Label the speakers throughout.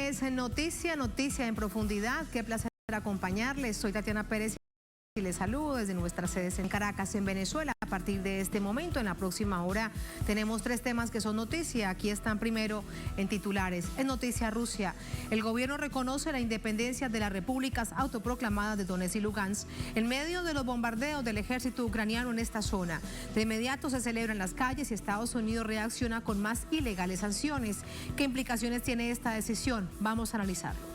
Speaker 1: es noticia en profundidad. Qué placer acompañarles. Soy Tatiana Pérez y les saludo desde nuestras sedes en Caracas, en Venezuela. A partir de este momento, en la próxima hora, tenemos 3 temas que son noticia. Aquí están primero en titulares. En noticia Rusia. El gobierno reconoce la independencia de las repúblicas autoproclamadas de Donetsk y Lugansk en medio de los bombardeos del ejército ucraniano en esta zona. De inmediato se celebran las calles y Estados Unidos reacciona con más ilegales sanciones. ¿Qué implicaciones tiene esta decisión? Vamos a analizarlo.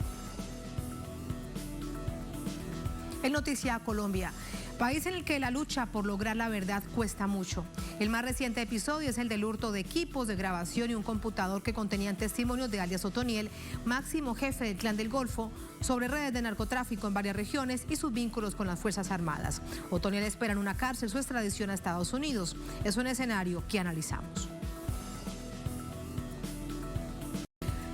Speaker 1: En Noticia Colombia, país en el que la lucha por lograr la verdad cuesta mucho. El más reciente episodio es el del hurto de equipos de grabación y un computador que contenían testimonios de alias Otoniel, máximo jefe del Clan del Golfo, sobre redes de narcotráfico en varias regiones y sus vínculos con las Fuerzas Armadas. Otoniel espera en una cárcel su extradición a Estados Unidos. Es un escenario que analizamos.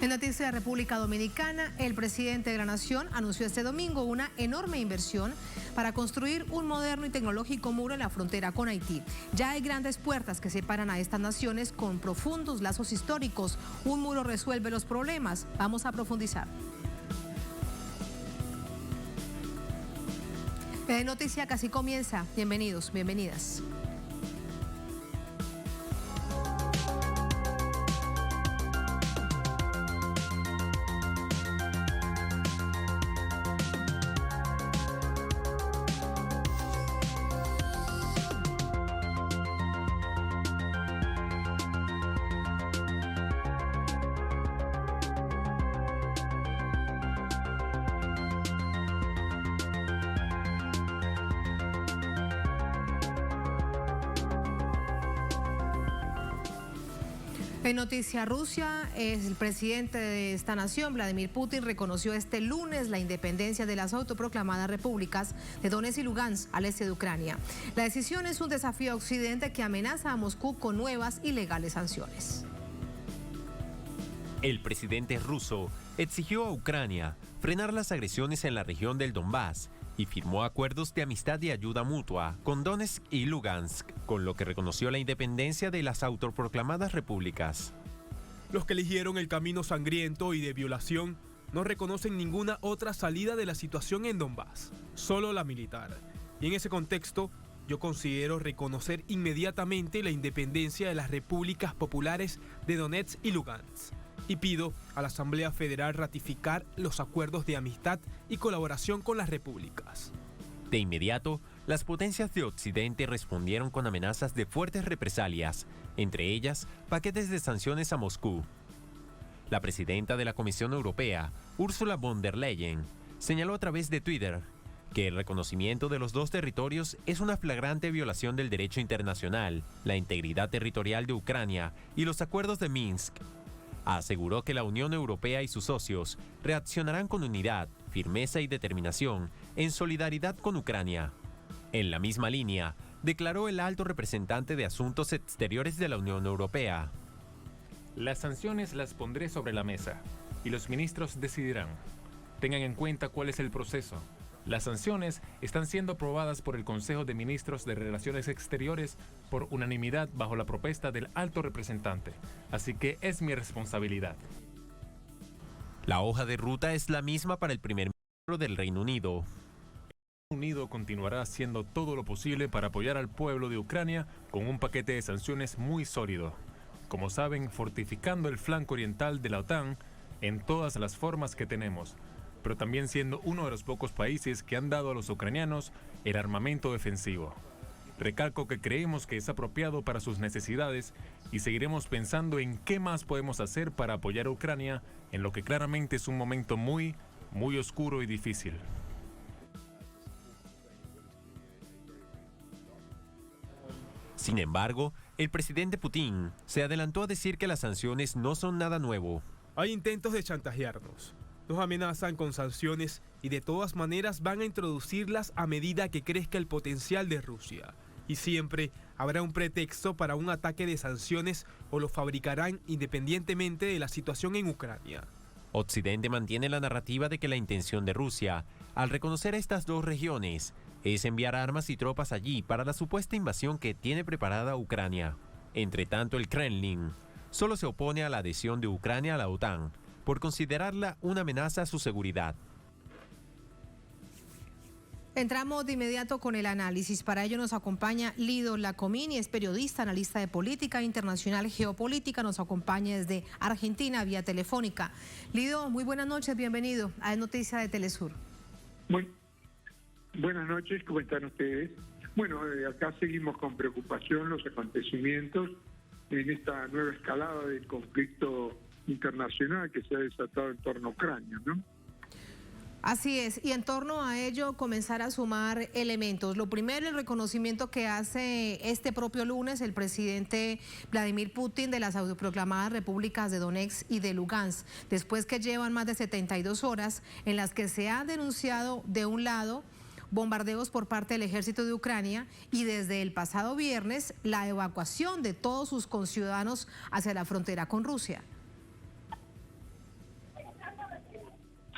Speaker 1: En noticias de República Dominicana, el presidente de la Nación anunció este domingo una enorme inversión para construir un moderno y tecnológico muro en la frontera con Haití. Ya hay grandes puertas que separan a estas naciones con profundos lazos históricos. Un muro resuelve los problemas. Vamos a profundizar. Noticia casi comienza. Bienvenidos, bienvenidas. En noticia Rusia, el presidente de esta nación, Vladimir Putin, reconoció este lunes la independencia de las autoproclamadas repúblicas de Donetsk y Lugansk al este de Ucrania. La decisión es un desafío a Occidente que amenaza a Moscú con nuevas ilegales sanciones.
Speaker 2: El presidente ruso exigió a Ucrania frenar las agresiones en la región del Donbass y firmó acuerdos de amistad y ayuda mutua con Donetsk y Lugansk, con lo que reconoció la independencia de las autoproclamadas repúblicas.
Speaker 3: Los que eligieron el camino sangriento y de violación no reconocen ninguna otra salida de la situación en Donbass, solo la militar. Y en ese contexto, yo considero reconocer inmediatamente la independencia de las repúblicas populares de Donetsk y Lugansk. Y pido a la Asamblea Federal ratificar los acuerdos de amistad y colaboración con las repúblicas.
Speaker 2: De inmediato, las potencias de Occidente respondieron con amenazas de fuertes represalias, entre ellas paquetes de sanciones a Moscú. La presidenta de la Comisión Europea, Ursula von der Leyen, señaló a través de Twitter que el reconocimiento de los 2 territorios es una flagrante violación del derecho internacional, la integridad territorial de Ucrania y los acuerdos de Minsk. Aseguró que la Unión Europea y sus socios reaccionarán con unidad, firmeza y determinación en solidaridad con Ucrania. En la misma línea, declaró el alto representante de Asuntos Exteriores de la Unión Europea.
Speaker 4: Las sanciones las pondré sobre la mesa y los ministros decidirán. Tengan en cuenta cuál es el proceso. Las sanciones están siendo aprobadas por el Consejo de Ministros de Relaciones Exteriores por unanimidad bajo la propuesta del alto representante, así que es mi responsabilidad.
Speaker 2: La hoja de ruta es la misma para el primer ministro del Reino Unido.
Speaker 4: El Reino Unido continuará haciendo todo lo posible para apoyar al pueblo de Ucrania con un paquete de sanciones muy sólido. Como saben, fortificando el flanco oriental de la OTAN en todas las formas que tenemos, pero también siendo uno de los pocos países que han dado a los ucranianos el armamento defensivo. Recalco que creemos que es apropiado para sus necesidades y seguiremos pensando en qué más podemos hacer para apoyar a Ucrania en lo que claramente es un momento muy oscuro y difícil.
Speaker 2: Sin embargo, el presidente Putin se adelantó a decir que las sanciones no son nada nuevo.
Speaker 3: Hay intentos de chantajearnos. Nos amenazan con sanciones y de todas maneras van a introducirlas a medida que crezca el potencial de Rusia. Y siempre habrá un pretexto para un ataque de sanciones o lo fabricarán independientemente de la situación en Ucrania.
Speaker 2: Occidente mantiene la narrativa de que la intención de Rusia, al reconocer estas 2 regiones, es enviar armas y tropas allí para la supuesta invasión que tiene preparada Ucrania. Entre tanto, el Kremlin solo se opone a la adhesión de Ucrania a la OTAN, por considerarla una amenaza a su seguridad.
Speaker 1: Entramos de inmediato con el análisis. Para ello nos acompaña Lido Lacomini, es periodista, analista de política internacional, geopolítica. Nos acompaña desde Argentina vía telefónica. Lido, muy buenas noches, bienvenido a Noticia de Telesur.
Speaker 5: Buenas noches, ¿cómo están ustedes? Bueno, acá seguimos con preocupación los acontecimientos en esta nueva escalada del conflicto internacional que se ha desatado en torno a Ucrania, ¿no?
Speaker 1: Así es, y en torno a ello comenzar a sumar elementos. Lo primero, el reconocimiento que hace este propio lunes el presidente Vladimir Putin de las autoproclamadas repúblicas de Donetsk y de Lugansk, después que llevan más de 72 horas en las que se ha denunciado de un lado bombardeos por parte del ejército de Ucrania y desde el pasado viernes la evacuación de todos sus conciudadanos hacia la frontera con Rusia.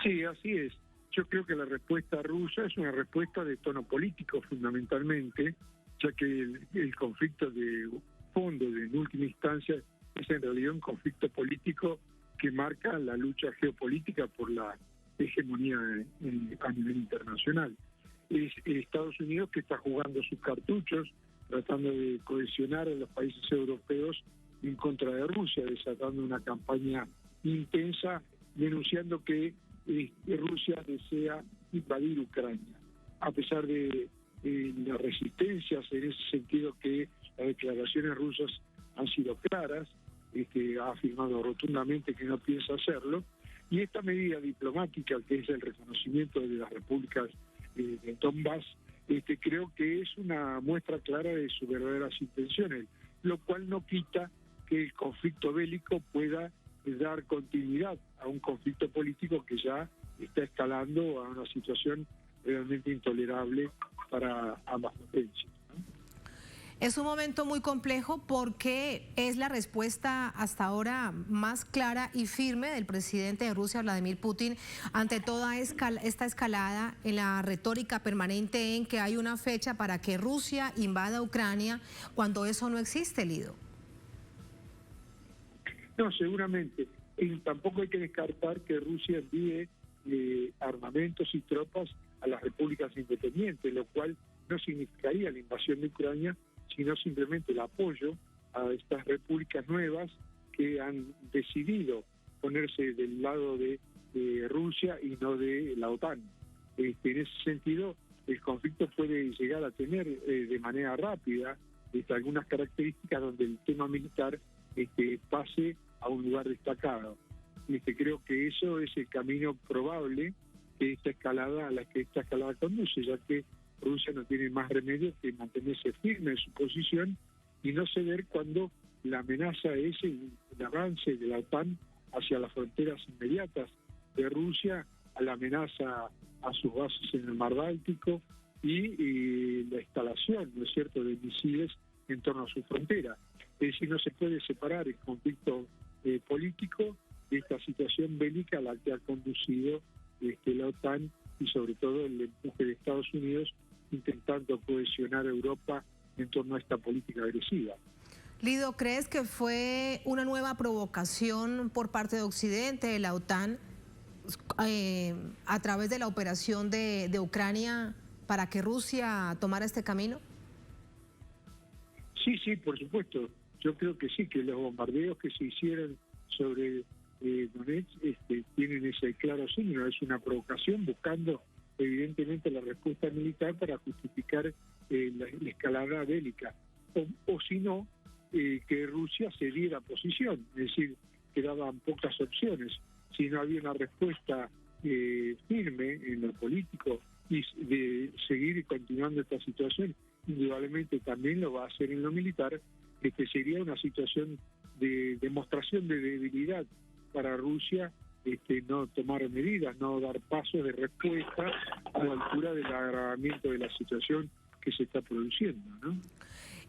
Speaker 5: Sí, así es. Yo creo que la respuesta rusa es una respuesta de tono político fundamentalmente, ya que el conflicto de fondo, en última instancia, es en realidad un conflicto político que marca la lucha geopolítica por la hegemonía a nivel internacional. Es Estados Unidos que está jugando sus cartuchos, tratando de cohesionar a los países europeos en contra de Rusia, desatando una campaña intensa, denunciando que Rusia desea invadir Ucrania. A pesar de las resistencias en ese sentido, que las declaraciones rusas han sido claras, ha afirmado rotundamente que no piensa hacerlo, y esta medida diplomática, que es el reconocimiento de las repúblicas de Donbass, creo que es una muestra clara de sus verdaderas intenciones, lo cual no quita que el conflicto bélico pueda dar continuidad a un conflicto político que ya está escalando a una situación realmente intolerable para ambas potencias, ¿no?
Speaker 1: Es un momento muy complejo porque es la respuesta hasta ahora más clara y firme del presidente de Rusia, Vladimir Putin, ante toda esta escalada en la retórica permanente en que hay una fecha para que Rusia invada Ucrania, cuando eso no existe, Lido.
Speaker 5: No, seguramente. Y tampoco hay que descartar que Rusia envíe armamentos y tropas a las repúblicas independientes, lo cual no significaría la invasión de Ucrania, sino simplemente el apoyo a estas repúblicas nuevas que han decidido ponerse del lado de Rusia y no de la OTAN. En ese sentido, el conflicto puede llegar a tener de manera rápida algunas características donde el tema militar pase a un lugar destacado. Creo que eso es el camino probable que esta escalada conduce, ya que Rusia no tiene más remedio que mantenerse firme en su posición y no ceder cuando la amenaza es el avance de la OTAN hacia las fronteras inmediatas de Rusia, a la amenaza a sus bases en el Mar Báltico y la instalación, ¿no es cierto?, de misiles en torno a su frontera. Es decir, no se puede separar el conflicto político de esta situación bélica a la que ha conducido la OTAN y sobre todo el empuje de Estados Unidos intentando cohesionar a Europa en torno a esta política agresiva.
Speaker 1: Lido, ¿crees que fue una nueva provocación por parte de Occidente, de la OTAN, a través de la operación de Ucrania para que Rusia tomara este camino?
Speaker 5: Sí, por supuesto. Yo creo que sí, que los bombardeos que se hicieron sobre Donetsk tienen ese claro signo. Es una provocación buscando evidentemente la respuesta militar para justificar la escalada bélica. O si no, que Rusia cediera posición. Es decir, quedaban pocas opciones. Si no había una respuesta firme en lo político y de seguir continuando esta situación, indudablemente también lo va a hacer en lo militar, que sería una situación de demostración de debilidad para Rusia, no tomar medidas, no dar pasos de respuesta a la altura del agravamiento de la situación que se está produciendo, ¿no?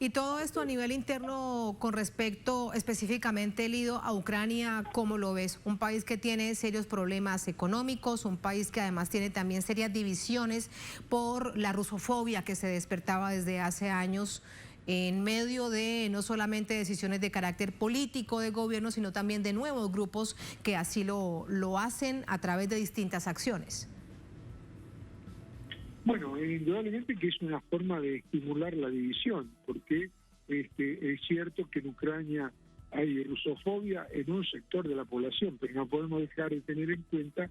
Speaker 1: Y todo esto a nivel interno con respecto específicamente, Lido, a Ucrania, ¿cómo lo ves? Un país que tiene serios problemas económicos, un país que además tiene también serias divisiones por la rusofobia que se despertaba desde hace años en medio de no solamente decisiones de carácter político de gobierno, sino también de nuevos grupos que así lo hacen a través de distintas acciones?
Speaker 5: Bueno, indudablemente que es una forma de estimular la división, porque es cierto que en Ucrania hay rusofobia en un sector de la población, pero no podemos dejar de tener en cuenta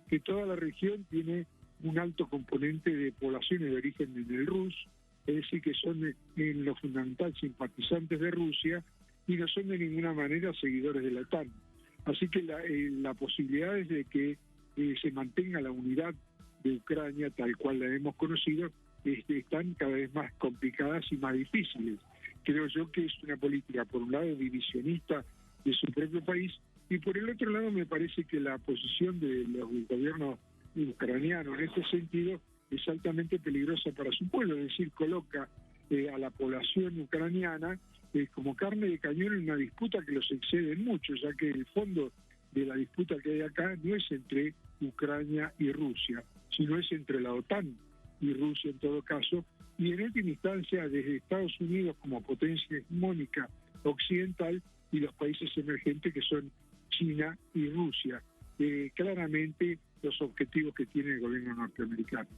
Speaker 5: que toda la región tiene un alto componente de poblaciones de origen en el rus, es decir, que son en lo fundamental simpatizantes de Rusia y no son de ninguna manera seguidores de la OTAN. Así que la posibilidad es de que se mantenga la unidad de Ucrania tal cual la hemos conocido, están cada vez más complicadas y más difíciles. Creo yo que es una política, por un lado, divisionista de su propio país, y por el otro lado me parece que la posición del gobierno ucraniano en este sentido es altamente peligrosa para su pueblo, es decir, coloca a la población ucraniana como carne de cañón en una disputa que los excede mucho, ya que el fondo de la disputa que hay acá no es entre Ucrania y Rusia, sino es entre la OTAN y Rusia en todo caso, y en última instancia desde Estados Unidos como potencia hegemónica occidental y los países emergentes que son China y Rusia. Claramente los objetivos que tiene el gobierno norteamericano.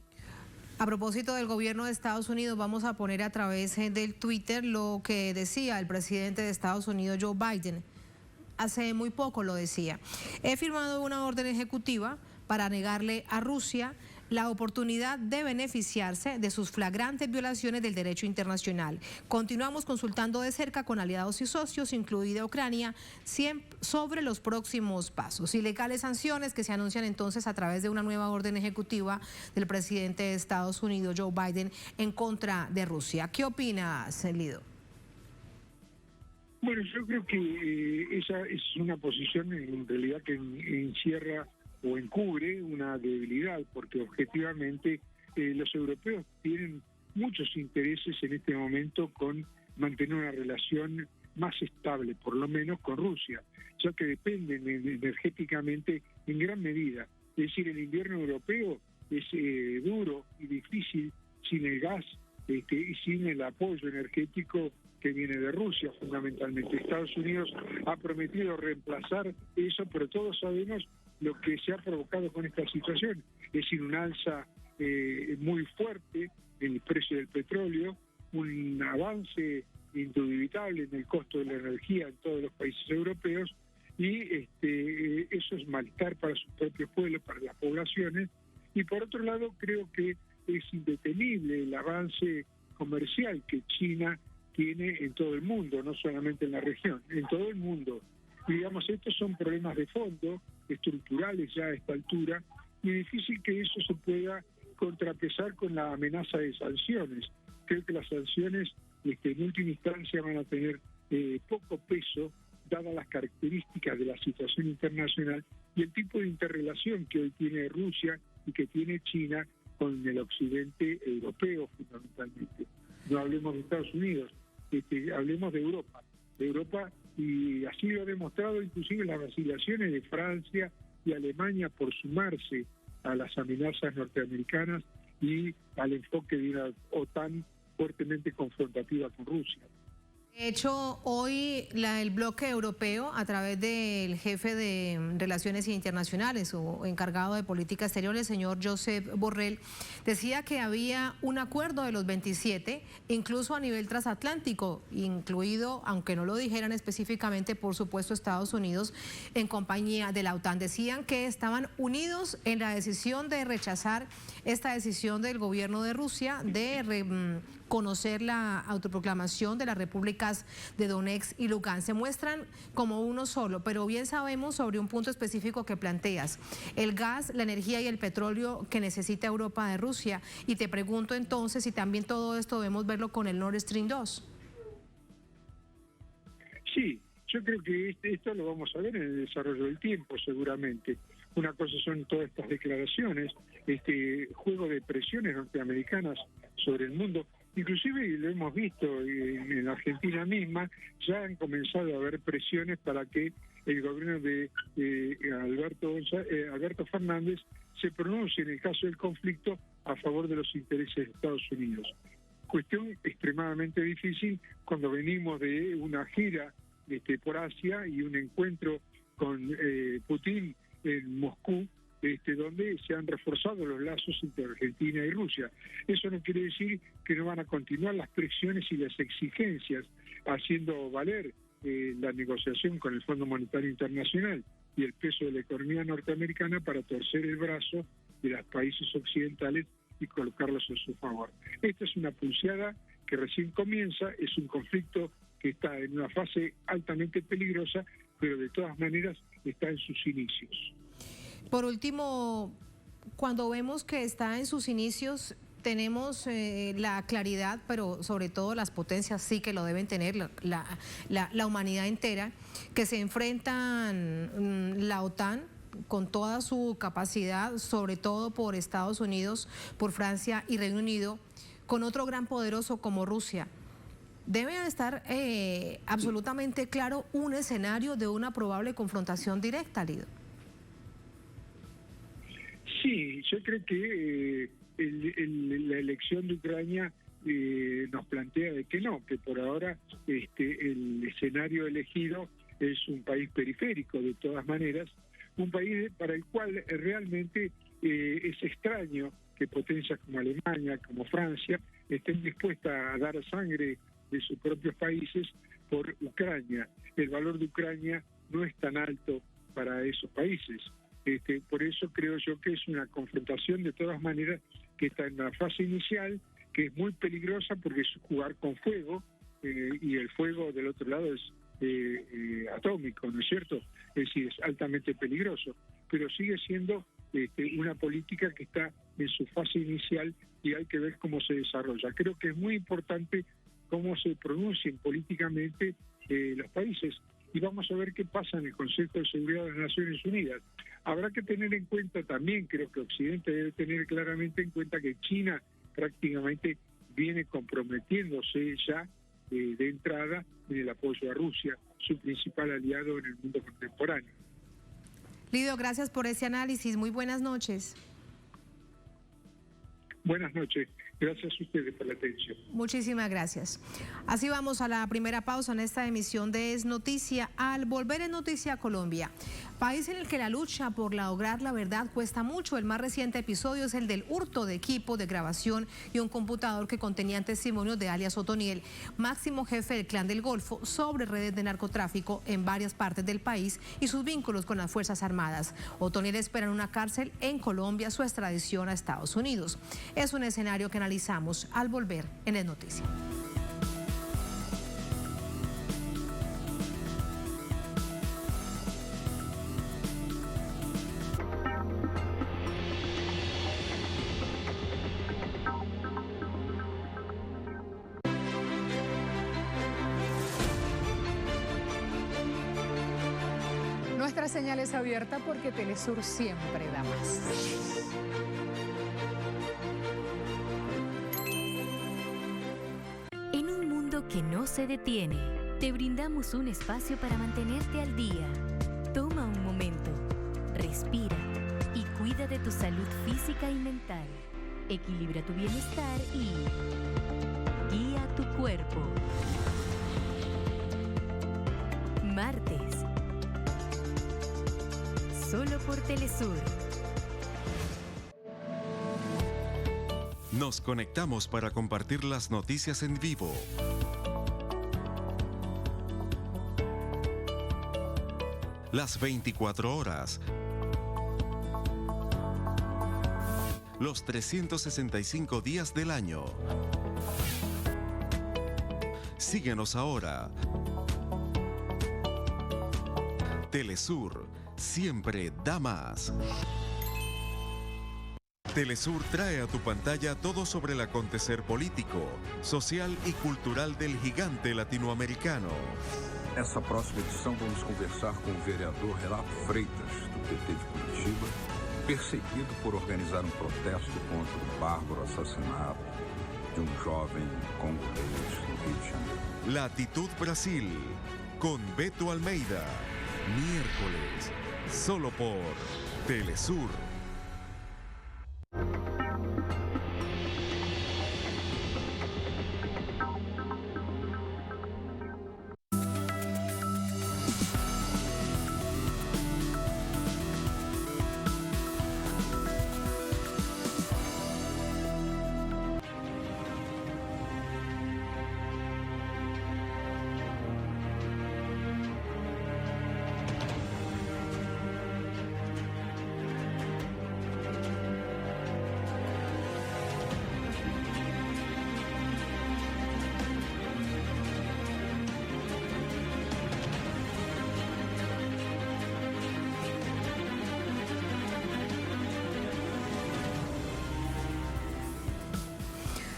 Speaker 1: A propósito del gobierno de Estados Unidos, vamos a poner a través del Twitter lo que decía el presidente de Estados Unidos, Joe Biden. Hace muy poco lo decía. He firmado una orden ejecutiva para negarle a Rusia la oportunidad de beneficiarse de sus flagrantes violaciones del derecho internacional. Continuamos consultando de cerca con aliados y socios, incluida Ucrania, sobre los próximos pasos y legales sanciones que se anuncian entonces a través de una nueva orden ejecutiva del presidente de Estados Unidos, Joe Biden, en contra de Rusia. ¿Qué opinas, Lido?
Speaker 5: Bueno, yo creo que esa es una posición en realidad que encierra o encubre una debilidad, porque objetivamente los europeos tienen muchos intereses en este momento con mantener una relación más estable, por lo menos con Rusia, ya que dependen energéticamente en gran medida. Es decir, el invierno europeo es duro y difícil sin el gas y sin el apoyo energético que viene de Rusia fundamentalmente. Estados Unidos ha prometido reemplazar eso, pero todos sabemos lo que se ha provocado con esta situación, es decir, un alza muy fuerte en el precio del petróleo, un avance indubitable en el costo de la energía en todos los países europeos, y eso es malestar para sus propios pueblos, para las poblaciones, y por otro lado creo que es indetenible el avance comercial que China tiene en todo el mundo, no solamente en la región, en todo el mundo. Y digamos, estos son problemas de fondo, estructurales ya a esta altura, y difícil que eso se pueda contrapesar con la amenaza de sanciones. Creo que las sanciones en última instancia van a tener poco peso, dadas las características de la situación internacional y el tipo de interrelación que hoy tiene Rusia y que tiene China con el occidente europeo fundamentalmente. No hablemos de Estados Unidos, hablemos de Europa, y así lo ha demostrado inclusive las vacilaciones de Francia y Alemania por sumarse a las amenazas norteamericanas y al enfoque de una OTAN fuertemente confrontativa con Rusia.
Speaker 1: De hecho, hoy el bloque europeo, a través del jefe de Relaciones Internacionales o encargado de política exterior, el señor Josep Borrell, decía que había un acuerdo de los 27, incluso a nivel transatlántico, incluido, aunque no lo dijeran específicamente, por supuesto, Estados Unidos, en compañía de la OTAN. Decían que estaban unidos en la decisión de rechazar esta decisión del gobierno de Rusia de conocer la autoproclamación de las repúblicas de Donetsk y Lugansk. Se muestran como uno solo, pero bien sabemos sobre un punto específico que planteas, el gas, la energía y el petróleo que necesita Europa de Rusia. Y te pregunto entonces si también todo esto debemos verlo con el Nord Stream 2.
Speaker 5: Sí, yo creo que esto lo vamos a ver en el desarrollo del tiempo seguramente. Una cosa son todas estas declaraciones, este juego de presiones norteamericanas sobre el mundo. Inclusive lo hemos visto en la Argentina misma, ya han comenzado a haber presiones para que el gobierno de Alberto Fernández se pronuncie en el caso del conflicto a favor de los intereses de Estados Unidos. cuestión extremadamente difícil cuando venimos de una gira por Asia y un encuentro con Putin en Moscú, donde se han reforzado los lazos entre Argentina y Rusia. Eso no quiere decir que no van a continuar las presiones y las exigencias, haciendo valer la negociación con el Fondo Monetario Internacional y el peso de la economía norteamericana para torcer el brazo de los países occidentales y colocarlos a su favor. Esta es una pulseada que recién comienza, es un conflicto que está en una fase altamente peligrosa, pero de todas maneras está en sus inicios.
Speaker 1: Por último, cuando vemos que está en sus inicios, tenemos la claridad, pero sobre todo las potencias sí que lo deben tener, la humanidad entera, que se enfrentan la OTAN con toda su capacidad, sobre todo por Estados Unidos, por Francia y Reino Unido, con otro gran poderoso como Rusia. Debe estar absolutamente claro un escenario de una probable confrontación directa, Lido.
Speaker 5: Sí, yo creo que la elección de Ucrania nos plantea de que no, que por ahora el escenario elegido es un país periférico, de todas maneras, un país para el cual realmente es extraño que potencias como Alemania, como Francia, estén dispuestas a dar sangre de sus propios países por Ucrania. El valor de Ucrania no es tan alto para esos países. Por eso creo yo que es una confrontación de todas maneras que está en la fase inicial, que es muy peligrosa porque es jugar con fuego, y el fuego del otro lado es atómico, ¿no es cierto? Es decir, es altamente peligroso, pero sigue siendo una política que está en su fase inicial y hay que ver cómo se desarrolla. Creo que es muy importante cómo se pronuncien políticamente los países, y vamos a ver qué pasa en el Consejo de Seguridad de las Naciones Unidas. Habrá que tener en cuenta también, creo que Occidente debe tener claramente en cuenta que China prácticamente viene comprometiéndose ya de entrada en el apoyo a Rusia, su principal aliado en el mundo contemporáneo.
Speaker 1: Lido, gracias por ese análisis. Muy buenas noches.
Speaker 5: Buenas noches. Gracias a ustedes por la atención.
Speaker 1: Muchísimas gracias. Así vamos a la primera pausa en esta emisión de Es Noticia. Al volver en Noticia Colombia, país en el que la lucha por lograr la verdad cuesta mucho. El más reciente episodio es el del hurto de equipo de grabación y un computador que contenían testimonios de alias Otoniel, máximo jefe del Clan del Golfo, sobre redes de narcotráfico en varias partes del país y sus vínculos con las Fuerzas Armadas. Otoniel espera en una cárcel en Colombia su extradición a Estados Unidos. Es un escenario que analizamos al volver en Es Noticia.
Speaker 6: Nuestra señal es abierta porque Telesur siempre da más.
Speaker 7: En un mundo que no se detiene, te brindamos un espacio para mantenerte al día. Toma un momento, respira y cuida de tu salud física y mental. Equilibra tu bienestar y guía tu cuerpo. Martes. Solo por Telesur.
Speaker 8: Nos conectamos para compartir las noticias en vivo. Las 24 horas. Los 365 días del año. Síguenos ahora. Telesur siempre da más. Telesur trae a tu pantalla todo sobre el acontecer político, social y cultural del gigante latinoamericano.
Speaker 9: Nessa próxima edição vamos conversar com o vereador Relato Freitas, do PT de Curitiba, perseguido por organizar um protesto contra o bárbaro assassinato de um jovem congolês no Rio de Janeiro.
Speaker 8: Latitud Brasil, con Beto Almeida, miércoles, solo por Telesur.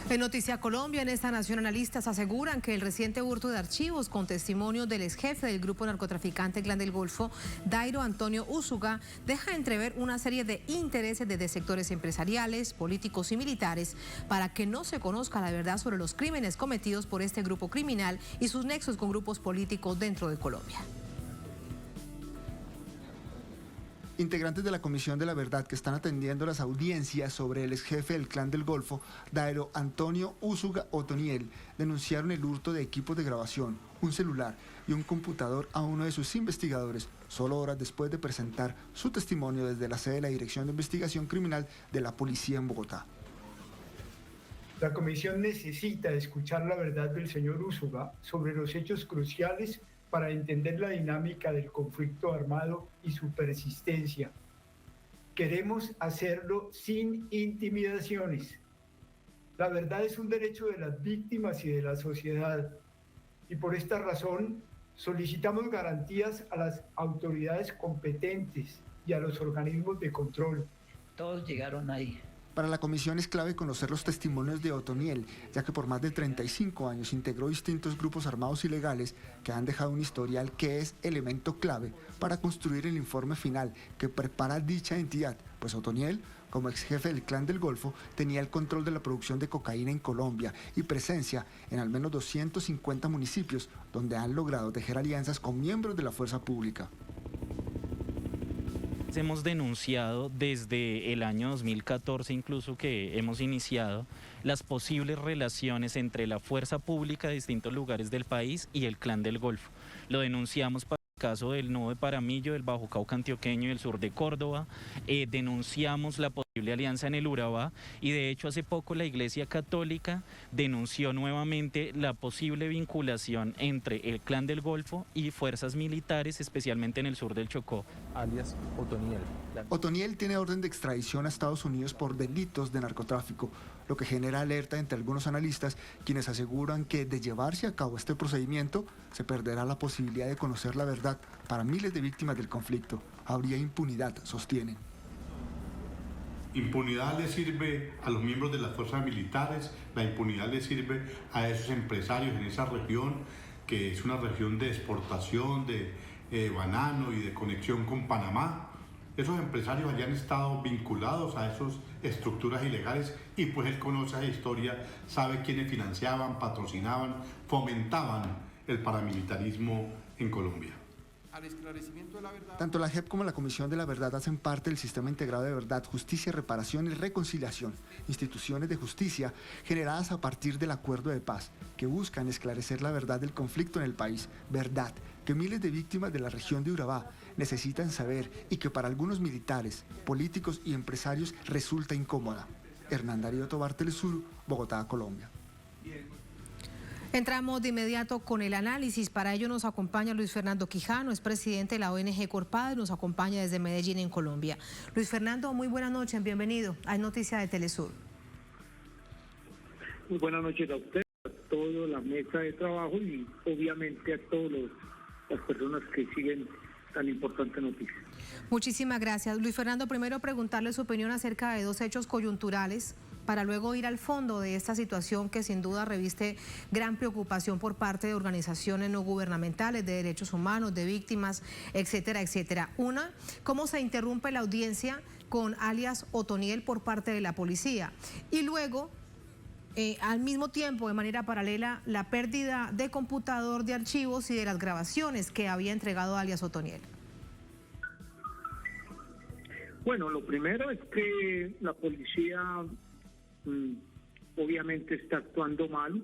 Speaker 1: En Noticia Colombia, en esta nación, analistas aseguran que el reciente hurto de archivos con testimonio del ex jefe del grupo narcotraficante Clan del Golfo, Dairo Antonio Úsuga, deja entrever una serie de intereses desde sectores empresariales, políticos y militares para que no se conozca la verdad sobre los crímenes cometidos por este grupo criminal y sus nexos con grupos políticos dentro de Colombia.
Speaker 10: Integrantes de la Comisión de la Verdad que están atendiendo las audiencias sobre el ex jefe del Clan del Golfo, Dairo Antonio Úsuga Otoniel, denunciaron el hurto de equipos de grabación, un celular y un computador a uno de sus investigadores, solo horas después de presentar su testimonio desde la sede de la Dirección de Investigación Criminal de la Policía en Bogotá.
Speaker 11: La comisión necesita escuchar la verdad del señor Úsuga sobre los hechos cruciales para entender la dinámica del conflicto armado y su persistencia. Queremos hacerlo sin intimidaciones. La verdad es un derecho de las víctimas y de la sociedad, y por esta razón solicitamos garantías a las autoridades competentes y a los organismos de control.
Speaker 12: Todos llegaron ahí.
Speaker 10: Para la comisión es clave conocer los testimonios de Otoniel, ya que por más de 35 años integró distintos grupos armados ilegales que han dejado un historial que es elemento clave para construir el informe final que prepara dicha entidad, pues Otoniel, como ex jefe del Clan del Golfo, tenía el control de la producción de cocaína en Colombia y presencia en al menos 250 municipios donde han logrado tejer alianzas con miembros de la fuerza pública.
Speaker 13: Hemos denunciado desde el año 2014 incluso que hemos iniciado las posibles relaciones entre la fuerza pública de distintos lugares del país y el Clan del Golfo. Lo denunciamos para el caso del Nudo de Paramillo, del Bajo Cauca antioqueño y el sur de Córdoba. Denunciamos la posible alianza en el Urabá y de hecho hace poco la Iglesia Católica denunció nuevamente la posible vinculación entre el Clan del Golfo y fuerzas militares, especialmente en el sur del Chocó.
Speaker 10: Alias Otoniel. Otoniel tiene orden de extradición a Estados Unidos por delitos de narcotráfico, lo que genera alerta entre algunos analistas, quienes aseguran que de llevarse a cabo este procedimiento se perderá la posibilidad de conocer la verdad para miles de víctimas del conflicto. Habría impunidad, sostienen.
Speaker 14: Impunidad le sirve a los miembros de las fuerzas militares, la impunidad le sirve a esos empresarios en esa región, que es una región de exportación de banano y de conexión con Panamá. Esos empresarios allá han estado vinculados a esas estructuras ilegales y pues él conoce esa historia, sabe quiénes financiaban, patrocinaban, fomentaban el paramilitarismo en Colombia.
Speaker 10: Al esclarecimiento de la verdad. Tanto la JEP como la Comisión de la Verdad hacen parte del Sistema Integrado de Verdad, Justicia, Reparación y Reconciliación, instituciones de justicia generadas a partir del Acuerdo de Paz, que buscan esclarecer la verdad del conflicto en el país, verdad que miles de víctimas de la región de Urabá necesitan saber y que para algunos militares, políticos y empresarios resulta incómoda. Hernán Darío Tobar, Telesur, Bogotá, Colombia.
Speaker 1: Entramos de inmediato con el análisis. Para ello nos acompaña Luis Fernando Quijano, es presidente de la ONG Corpad, nos acompaña desde Medellín, en Colombia. Luis Fernando, muy buenas noches, bienvenido a Noticias de Telesur.
Speaker 5: Muy buenas noches a usted, a toda la mesa de trabajo y obviamente a todas las personas que siguen tan importante noticia.
Speaker 1: Muchísimas gracias. Luis Fernando, primero preguntarle su opinión acerca de dos hechos coyunturales para luego ir al fondo de esta situación que sin duda reviste gran preocupación por parte de organizaciones no gubernamentales, de derechos humanos, de víctimas, etcétera, etcétera. Una, ¿cómo se interrumpe la audiencia con alias Otoniel por parte de la policía? Y luego, al mismo tiempo, de manera paralela, la pérdida de computador, de archivos y de las grabaciones que había entregado alias Otoniel.
Speaker 5: Bueno, lo primero es que la policía obviamente está actuando mal,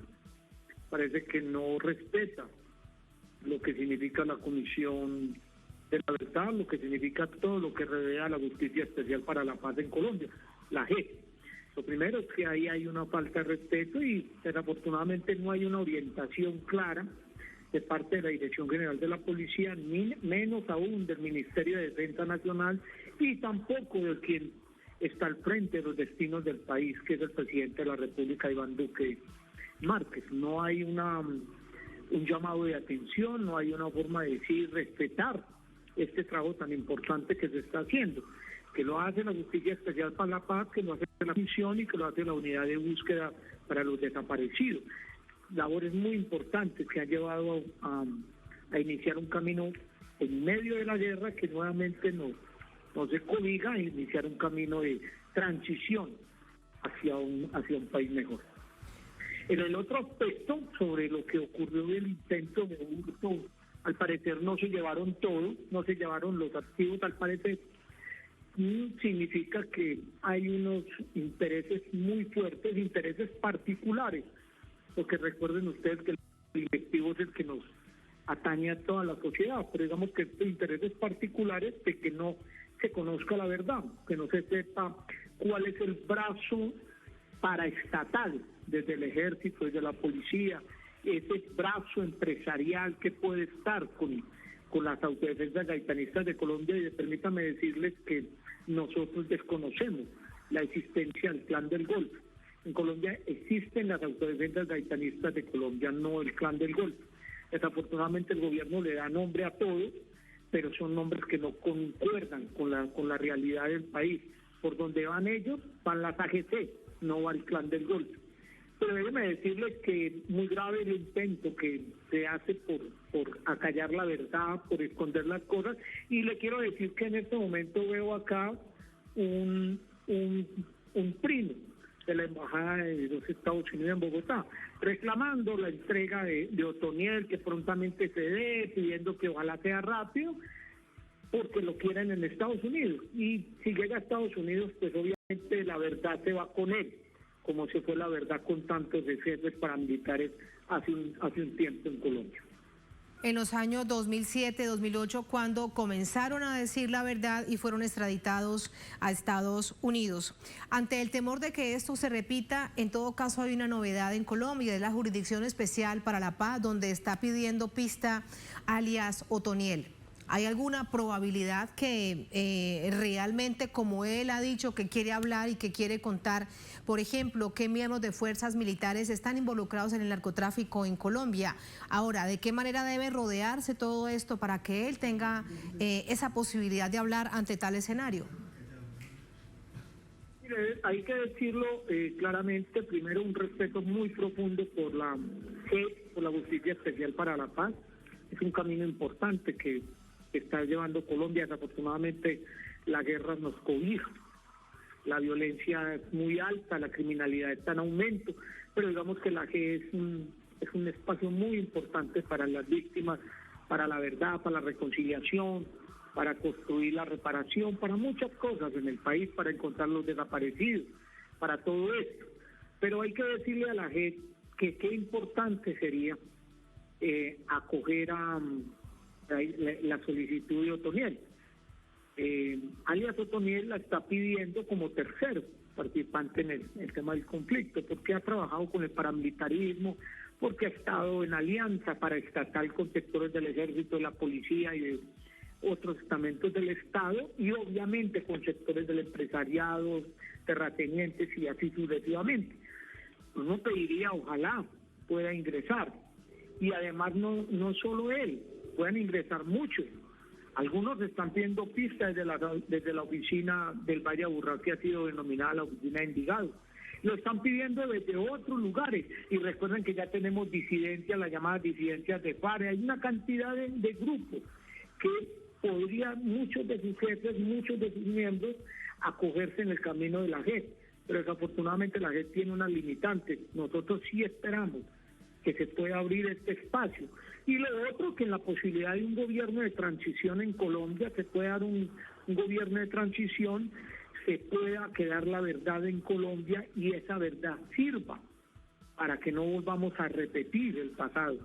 Speaker 5: parece que no respeta lo que significa la Comisión de la Verdad, lo que significa todo lo que rodea la Justicia Especial para la Paz en Colombia, la JEP. Lo primero es que ahí hay una falta de respeto y desafortunadamente no hay una orientación clara de parte de la Dirección General de la Policía, ni menos aún del Ministerio de Defensa Nacional y tampoco de quien está al frente de los destinos del país, que es el presidente de la República, Iván Duque Márquez. No hay un llamado de atención, no hay una forma de decir respetar este trabajo tan importante que se está haciendo. que lo hace la Justicia Especial para la Paz, que lo hace la misión y que lo hace la Unidad de Búsqueda para los Desaparecidos. Labores muy importantes que han llevado a iniciar un camino en medio de la guerra que nuevamente nos cobija a iniciar un camino de transición hacia un país mejor. En el otro aspecto, sobre lo que ocurrió del intento de hurto, al parecer no se llevaron todo, no se llevaron los activos, al parecer significa que hay unos intereses muy fuertes, intereses particulares, porque recuerden ustedes que el directivo es el que nos atañe a toda la sociedad, pero digamos que estos intereses particulares de que no se conozca la verdad, que no se sepa cuál es el brazo paraestatal, desde el ejército, desde la policía, ese brazo empresarial que puede estar con las autodefensas gaitanistas de Colombia, y permítame decirles que nosotros desconocemos la existencia del Clan del Golfo. En Colombia existen las autodefensas gaitanistas de Colombia, no el Clan del Golfo. Desafortunadamente el gobierno le da nombre a todo, pero son nombres que no concuerdan con la realidad del país. Por donde van ellos, van las AGC, no va el Clan del Golfo. Pero déjeme decirles que muy grave el intento que se hace por acallar la verdad, por esconder las cosas, y le quiero decir que en este momento veo acá un primo de la Embajada de los Estados Unidos en Bogotá, reclamando la entrega de Otoniel, que prontamente se dé, pidiendo que ojalá sea rápido, porque lo quieren en Estados Unidos. Y si llega a Estados Unidos, pues obviamente la verdad se va con él, como se fue la verdad con tantos jefes paramilitares hace un tiempo en Colombia.
Speaker 1: En los años 2007, 2008, cuando comenzaron a decir la verdad y fueron extraditados a Estados Unidos. Ante el temor de que esto se repita, en todo caso hay una novedad en Colombia, es la Jurisdicción Especial para la Paz, donde está pidiendo pista alias Otoniel. ¿Hay alguna probabilidad que realmente, como él ha dicho, que quiere hablar y que quiere contar, por ejemplo, qué miembros de fuerzas militares están involucrados en el narcotráfico en Colombia? Ahora, ¿de qué manera debe rodearse todo esto para que él tenga esa posibilidad de hablar ante tal escenario?
Speaker 5: Mire, hay que decirlo claramente, primero un respeto muy profundo por la Justicia Especial para la Paz. Es un camino importante que está llevando Colombia. Desafortunadamente la guerra nos cobija, la violencia es muy alta, la criminalidad está en aumento, pero digamos que la G es un espacio muy importante para las víctimas, para la verdad, para la reconciliación, para construir la reparación, para muchas cosas en el país, para encontrar los desaparecidos, para todo esto. Pero hay que decirle a la G que qué importante sería acoger a la solicitud de Otoniel. Alias Otoniel la está pidiendo como tercero participante en el tema del conflicto, porque ha trabajado con el paramilitarismo, porque ha estado en alianza paraestatal con sectores del ejército, de la policía y de otros estamentos del Estado, y obviamente con sectores del empresariado, terratenientes y así sucesivamente. Uno pediría, ojalá pueda ingresar, y además no solo él, pueden ingresar muchos. Algunos están pidiendo pistas desde la oficina del Valle Aburrá, que ha sido denominada la oficina de Envigado. Lo están pidiendo desde otros lugares, y recuerden que ya tenemos disidencias, las llamadas disidencias de FARC. Hay una cantidad de grupos que podrían, muchos de sus jefes, muchos de sus miembros, acogerse en el camino de la JEP, pero desafortunadamente la JEP tiene unas limitantes. Nosotros sí esperamos que se pueda abrir este espacio. Y lo otro, que en la posibilidad de un gobierno de transición en Colombia, se pueda dar un gobierno de transición, se pueda quedar la verdad en Colombia y esa verdad sirva para que no volvamos a repetir el pasado,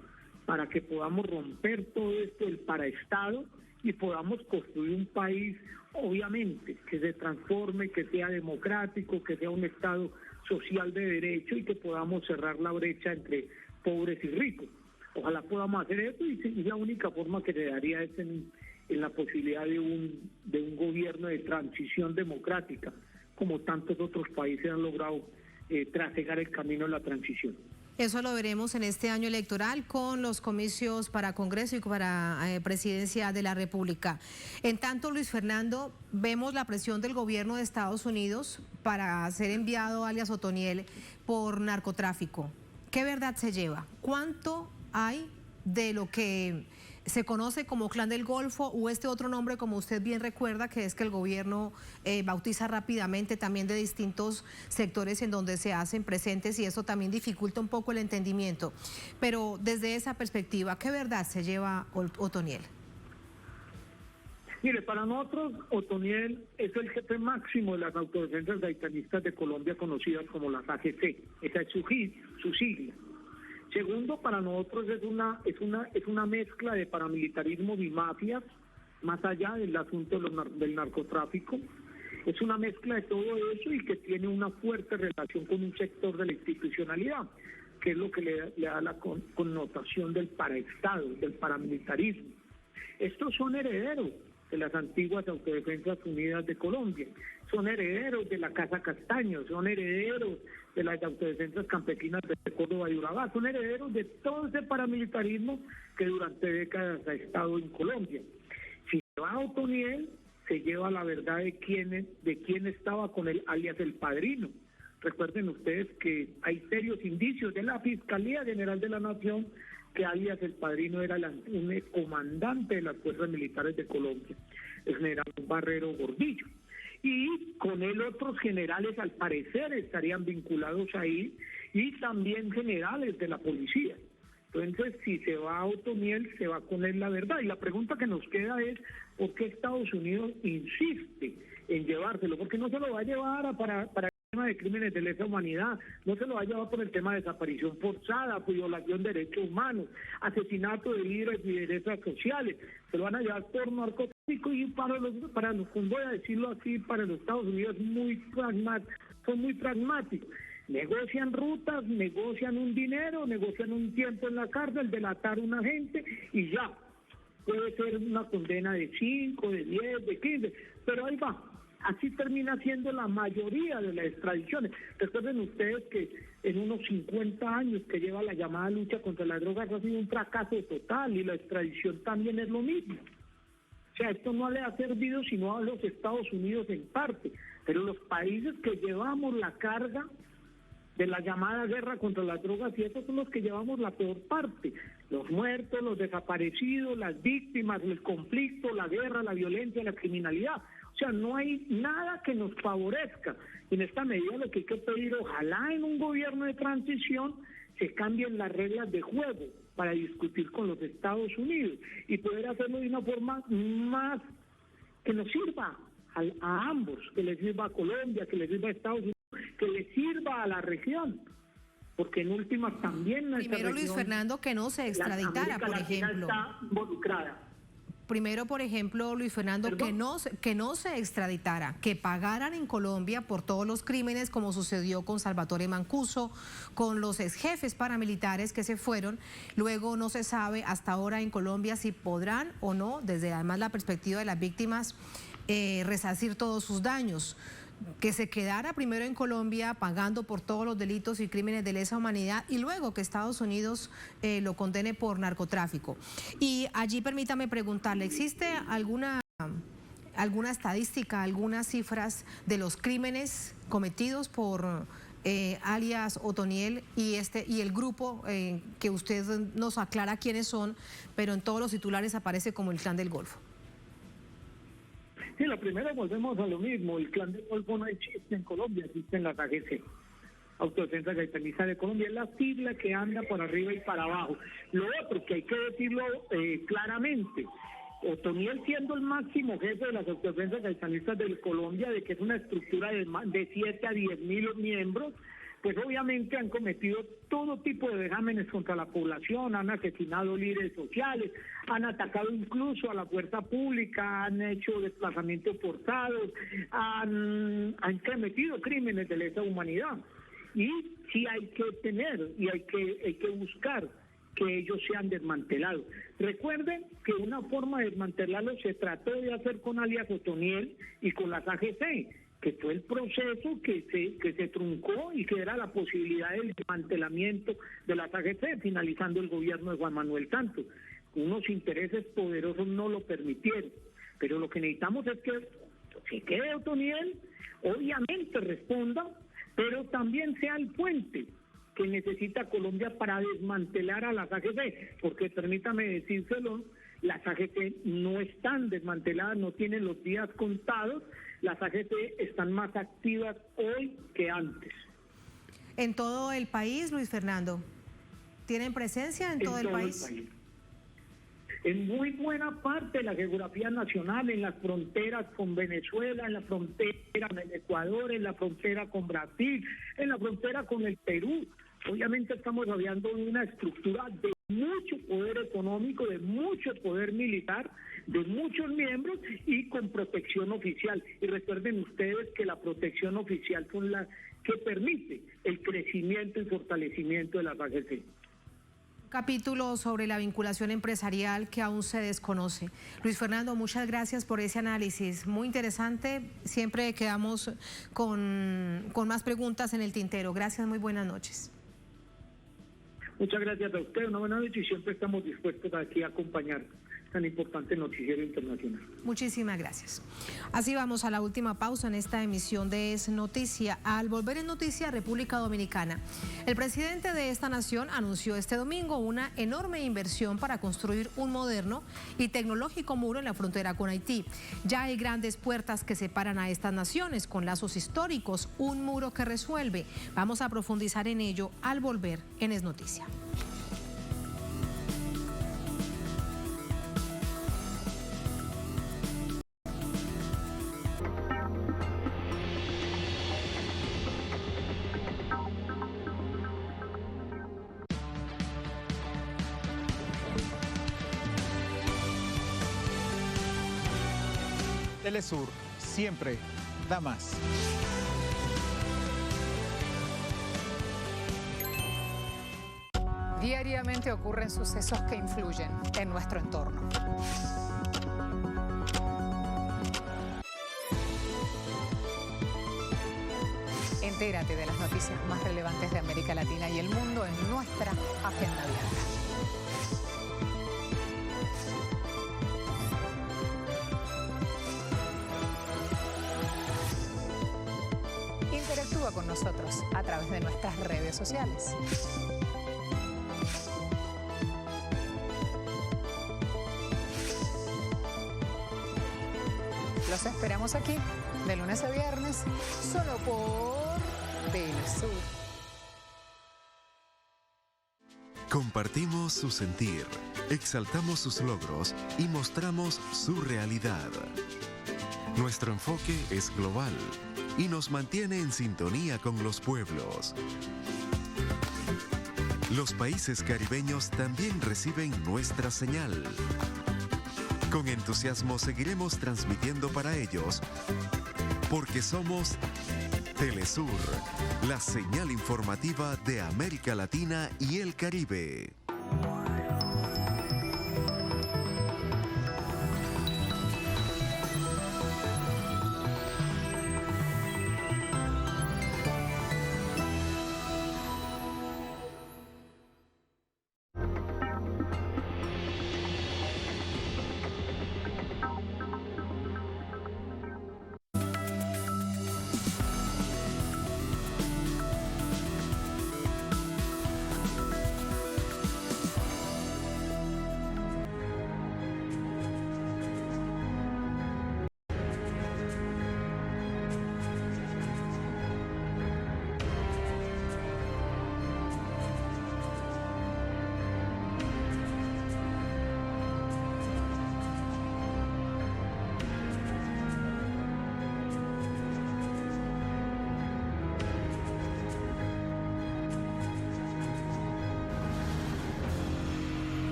Speaker 5: para que podamos romper todo esto del paraestado y podamos construir un país, obviamente, que se transforme, que sea democrático, que sea un Estado social de derecho y que podamos cerrar la brecha entre pobres y ricos. Ojalá podamos hacer eso, y la única forma que se daría es en la posibilidad de un gobierno de transición democrática, como tantos otros países han logrado trasegar el camino de la transición.
Speaker 1: Eso lo veremos en este año electoral con los comicios para Congreso y para Presidencia de la República. En tanto, Luis Fernando, vemos la presión del gobierno de Estados Unidos para ser enviado alias Otoniel por narcotráfico. ¿Qué verdad se lleva? ¿Cuánto hay de lo que se conoce como Clan del Golfo o este otro nombre, como usted bien recuerda, que es que el gobierno bautiza rápidamente también de distintos sectores en donde se hacen presentes, y eso también dificulta un poco el entendimiento? Pero desde esa perspectiva, ¿qué verdad se lleva Otoniel?
Speaker 5: Mire, para nosotros Otoniel es el jefe máximo de las autodefensas gaitanistas de Colombia, conocidas como las AGC. Esa es su sigla. Segundo, para nosotros es una mezcla de paramilitarismo y mafias, más allá del asunto del narcotráfico. Es una mezcla de todo eso y que tiene una fuerte relación con un sector de la institucionalidad, que es lo que le da la connotación del paraestado, del paramilitarismo. Estos son herederos de las antiguas Autodefensas Unidas de Colombia, son herederos de la Casa Castaño, son herederos de las Autodefensas Campesinas de Córdoba y Urabá, son herederos de todo ese paramilitarismo que durante décadas ha estado en Colombia. Si se va a Otoniel, se lleva la verdad de quién estaba con él, alias el Padrino. Recuerden ustedes que hay serios indicios de la Fiscalía General de la Nación que alias el Padrino era un comandante de las fuerzas militares de Colombia, el general Barrero Gordillo. Y con él otros generales al parecer estarían vinculados ahí, y también generales de la policía. Entonces, si se va a Otoniel, se va con él la verdad. Y la pregunta que nos queda es, ¿por qué Estados Unidos insiste en llevárselo? Porque no se lo va a llevar para el tema de crímenes de lesa humanidad, no se lo va a llevar por el tema de desaparición forzada, violación de derechos humanos, asesinato de líderes y lideresas sociales. Se lo van a llevar por narcotráfico, y para los, voy a decirlo así, para los Estados Unidos son muy pragmáticos. Negocian rutas, negocian un dinero, negocian un tiempo en la cárcel, delatar a una gente y ya. Puede ser una condena de 5, de 10, de 15, pero ahí va. Así termina siendo la mayoría de las extradiciones. Recuerden ustedes que en unos 50 años que lleva la llamada lucha contra las drogas ha sido un fracaso total, y la extradición también es lo mismo. O sea, esto no le ha servido sino a los Estados Unidos en parte, pero los países que llevamos la carga de la llamada guerra contra las drogas, y esos son los que llevamos la peor parte: los muertos, los desaparecidos, las víctimas, el conflicto, la guerra, la violencia, la criminalidad. O sea, no hay nada que nos favorezca. En esta medida lo que hay que pedir, ojalá en un gobierno de transición se cambien las reglas de juego para discutir con los Estados Unidos y poder hacerlo de una forma más que nos sirva a ambos, que les sirva a Colombia, que les sirva a Estados Unidos, que les sirva a la región, porque en últimas también nuestra
Speaker 1: primero, Luis Fernando, que no se extraditara, por ejemplo.
Speaker 5: Está involucrada.
Speaker 1: Primero, por ejemplo, Luis Fernando, que no se extraditara, que pagaran en Colombia por todos los crímenes, como sucedió con Salvatore Mancuso, con los exjefes paramilitares que se fueron. Luego no se sabe hasta ahora en Colombia si podrán o no, desde además la perspectiva de las víctimas, resarcir todos sus daños. Que se quedara primero en Colombia pagando por todos los delitos y crímenes de lesa humanidad, y luego que Estados Unidos lo condene por narcotráfico. Y allí permítame preguntarle, ¿existe alguna estadística, algunas cifras de los crímenes cometidos por alias Otoniel y el grupo que usted nos aclara quiénes son, pero en todos los titulares aparece como el Clan del Golfo?
Speaker 5: Sí, la primera, volvemos a lo mismo: el Clan del Golfo no existe en Colombia, existen las AGC, Autodefensa Gaitanista de Colombia, es la sigla que anda por arriba y para abajo. Lo otro que hay que decirlo claramente: Otoniel, siendo el máximo jefe de las Autodefensas Gaitanistas de Colombia, de que es una estructura de 7 a 10 mil miembros, pues obviamente han cometido todo tipo de vejámenes contra la población, han asesinado líderes sociales, han atacado incluso a la fuerza pública, han hecho desplazamientos forzados, han cometido crímenes de lesa humanidad. Y sí hay que tener y hay que buscar que ellos sean desmantelados. Recuerden que una forma de desmantelarlos se trató de hacer con alias Otoniel y con las AGC.
Speaker 15: que fue el proceso que se truncó y que era la posibilidad del desmantelamiento de las AGC, finalizando el gobierno de Juan Manuel Santos. Unos intereses poderosos no lo permitieron, pero lo que necesitamos es que se quede Otoniel, obviamente responda, pero también sea el puente que necesita Colombia para desmantelar a las AGC, porque permítame decírselo, las AGC no están desmanteladas, no tienen los días contados, las AGC están más activas hoy que antes.
Speaker 1: ¿En todo el país, Luis Fernando? ¿Tienen presencia en todo el país?
Speaker 15: En muy buena parte de la geografía nacional, en las fronteras con Venezuela, en la frontera con el Ecuador, en la frontera con Brasil, en la frontera con el Perú. Obviamente estamos rodeando una estructura de mucho poder económico, de mucho poder militar, de muchos miembros y con protección oficial. Y recuerden ustedes que la protección oficial son la que permite el crecimiento y fortalecimiento de las AGC.
Speaker 1: Capítulo sobre la vinculación empresarial que aún se desconoce. Luis Fernando, muchas gracias por ese análisis, muy interesante. Siempre quedamos con más preguntas en el tintero. Gracias, muy buenas noches.
Speaker 15: Muchas gracias a usted, una buena noche y siempre estamos dispuestos aquí a acompañar tan importante noticiero internacional.
Speaker 1: Muchísimas gracias. Así vamos a la última pausa en esta emisión de Es Noticia. Al volver en Noticia, República Dominicana, el presidente de esta nación anunció este domingo una enorme inversión para construir un moderno y tecnológico muro en la frontera con Haití. Ya hay grandes puertas que separan a estas naciones con lazos históricos, un muro que resuelve. Vamos a profundizar en ello al volver en Es Noticia.
Speaker 16: Telesur siempre da más.
Speaker 6: Diariamente ocurren sucesos que influyen en nuestro entorno. Entérate de las noticias más relevantes de América Latina y el mundo en nuestra agenda abierta. Interactúa con nosotros a través de nuestras redes sociales. Los esperamos aquí, de lunes a viernes, solo por Telesur.
Speaker 8: Compartimos su sentir, exaltamos sus logros y mostramos su realidad. Nuestro enfoque es global y nos mantiene en sintonía con los pueblos. Los países caribeños también reciben nuestra señal. Con entusiasmo seguiremos transmitiendo para ellos, porque somos Telesur, la señal informativa de América Latina y el Caribe.